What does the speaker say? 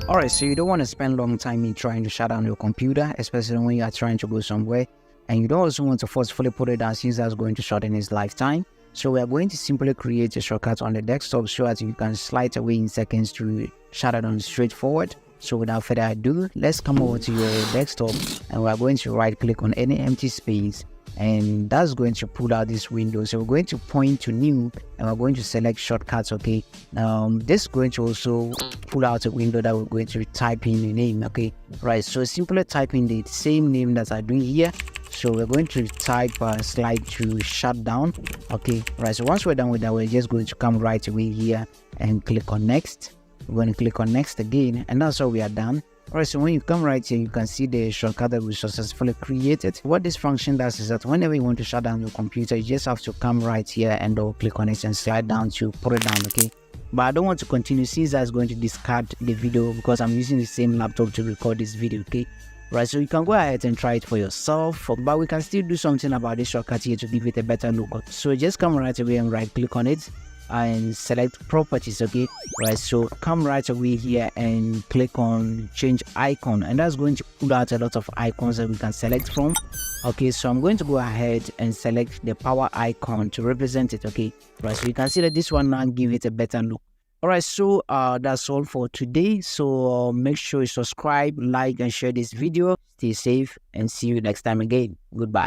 Alright, so you don't want to spend long time in trying to shut down your computer, especially when you are trying to go somewhere, and you don't also want to forcefully put it down since that's going to shorten its lifetime. So we are going to simply create a shortcut on the desktop so that you can slide away in seconds to shut it down straightforward. So without further ado, let's come over to your desktop and we are going to right click on any empty space, and that's going to pull out this window. So we're going to point to new and we're going to select shortcuts. Okay, this is going to also pull out a window that we're going to type in the name. Okay, right, so simply type in the same name that I'm doing here. So we're going to type slide to shutdown. Okay, right, so once we're done with that, we're just going to come right away here and click on next. We're going to click on next again, and that's how we are done. Alright, so when you come right here, you can see the shortcut that we successfully created. What this function does is that whenever you want to shut down your computer, you just have to come right here and double click on it and slide down to put it down. Okay, but I don't want to continue since that's going to discard the video because I'm using the same laptop to record this video. Okay, right, so you can go ahead and try it for yourself, but we can still do something about this shortcut here to give it a better look. So just come right away and right click on it and select properties. Okay, right, so come right away here and click on change icon, and that's going to pull out a lot of icons that we can select from. Okay, so I'm going to go ahead and select the power icon to represent it. Okay, right, so you can see that this one now give it a better look. Alright, so that's all for today. So make sure you subscribe, like and share this video. Stay safe and see you next time again. Goodbye.